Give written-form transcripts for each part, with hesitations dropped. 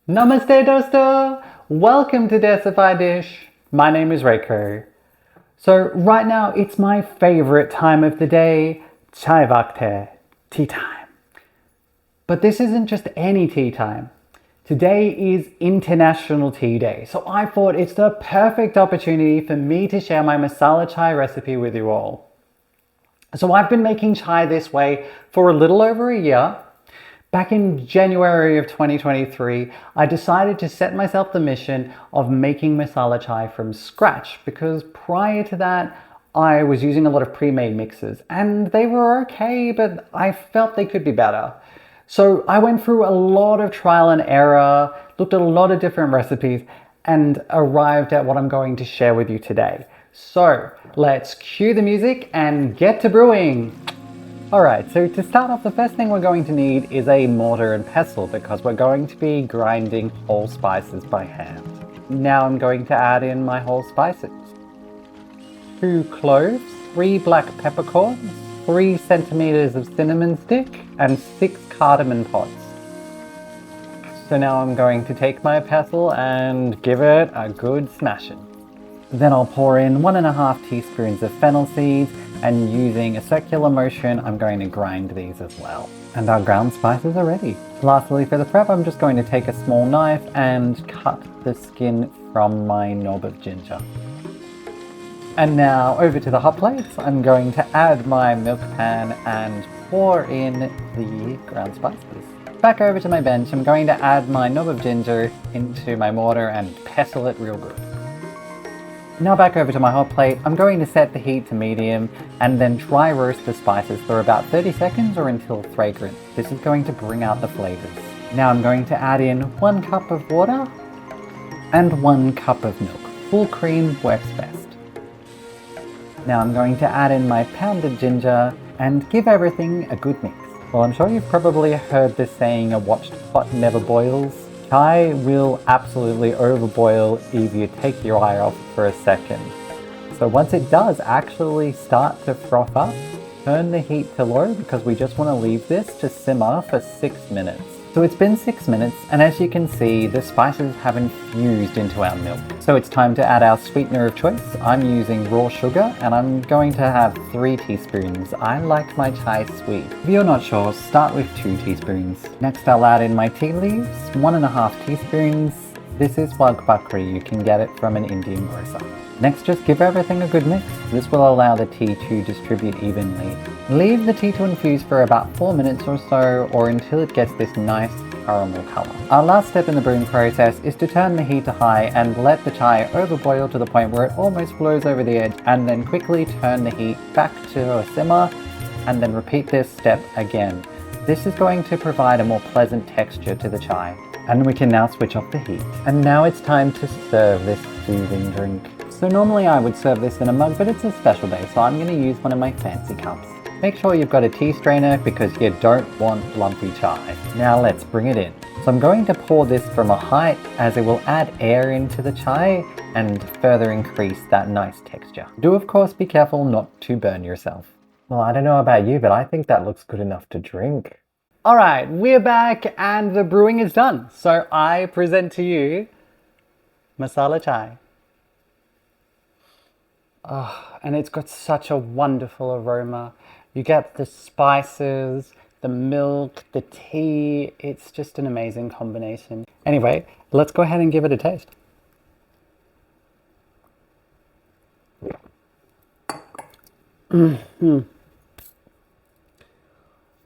Namaste Dosto! Welcome to Desified Dish. My name is Reiko. So right now it's my favorite time of the day, chai vaqt, tea time. But this isn't just any tea time. Today is International Tea Day, so I thought it's the perfect opportunity for me to share my masala chai recipe with you all. So I've been making chai this way for a little over a year. Back in January of 2023, I decided to set myself the mission of making masala chai from scratch because prior to that, I was using a lot of pre-made mixes and they were okay, but I felt they could be better. So I went through a lot of trial and error, looked at a lot of different recipes, and arrived at what I'm going to share with you today. So let's cue the music and get to brewing. Alright, so to start off, the first thing we're going to need is a mortar and pestle because we're going to be grinding whole spices by hand. Now I'm going to add in my whole spices. 2 cloves, 3 black peppercorns, 3 centimeters of cinnamon stick, and 6 cardamom pods. So now I'm going to take my pestle and give it a good smashing. Then I'll pour in 1.5 teaspoons of fennel seeds, and using a circular motion, I'm going to grind these as well. And our ground spices are ready. Lastly, for the prep, I'm just going to take a small knife and cut the skin from my knob of ginger. And now over to the hot plates, I'm going to add my milk pan and pour in the ground spices. Back over to my bench, I'm going to add my knob of ginger into my mortar and pestle it real good. Now back over to my hot plate, I'm going to set the heat to medium and then dry roast the spices for about 30 seconds or until fragrant. This is going to bring out the flavors. Now I'm going to add in 1 cup of water and 1 cup of milk. Full cream works best. Now I'm going to add in my pounded ginger and give everything a good mix. Well, I'm sure you've probably heard this saying, a watched pot never boils. Chai will absolutely overboil if you take your eye off for a second. So once it does actually start to froth up, turn the heat to low because we just want to leave this to simmer for 6 minutes. So it's been 6 minutes, and as you can see, the spices have infused into our milk. So it's time to add our sweetener of choice. I'm using raw sugar and I'm going to have 3 teaspoons. I like my chai sweet. If you're not sure, start with 2 teaspoons. Next I'll add in my tea leaves, 1.5 teaspoons. This is vaqt, you can get it from an Indian grocer. Next, just give everything a good mix. This will allow the tea to distribute evenly. Leave the tea to infuse for about 4 minutes or so, or until it gets this nice caramel color. Our last step in the brewing process is to turn the heat to high and let the chai overboil to the point where it almost flows over the edge, and then quickly turn the heat back to a simmer, and then repeat this step again. This is going to provide a more pleasant texture to the chai. And we can now switch off the heat. And now it's time to serve this soothing drink. So normally I would serve this in a mug, but it's a special day, so I'm going to use one of my fancy cups. Make sure you've got a tea strainer because you don't want lumpy chai. Now let's bring it in. So I'm going to pour this from a height as it will add air into the chai and further increase that nice texture. Do of course be careful not to burn yourself. Well, I don't know about you, but I think that looks good enough to drink. Alright, we're back and the brewing is done. So I present to you masala chai. Oh, and it's got such a wonderful aroma. You get the spices, the milk, the tea. It's just an amazing combination. Anyway, let's go ahead and give it a taste.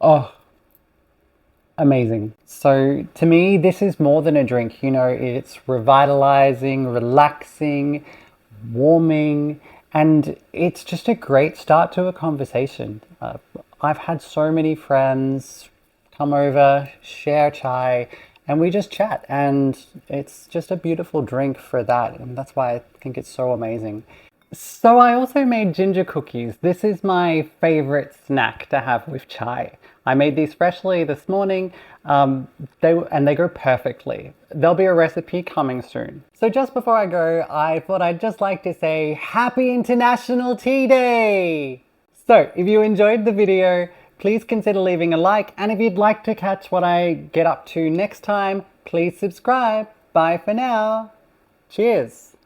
Oh, amazing. So to me, this is more than a drink. You know, it's revitalizing, relaxing, warming, and it's just a great start to a conversation. I've had so many friends come over, share chai, and we just chat, and it's just a beautiful drink for that, and that's why I think it's so amazing. So I also made ginger cookies. This is my favorite snack to have with chai. I made these freshly this morning, they go perfectly. There'll be a recipe coming soon. So just before I go, I thought I'd just like to say Happy International Tea Day! So if you enjoyed the video, please consider leaving a like, and if you'd like to catch what I get up to next time, Please subscribe. Bye for now. Cheers.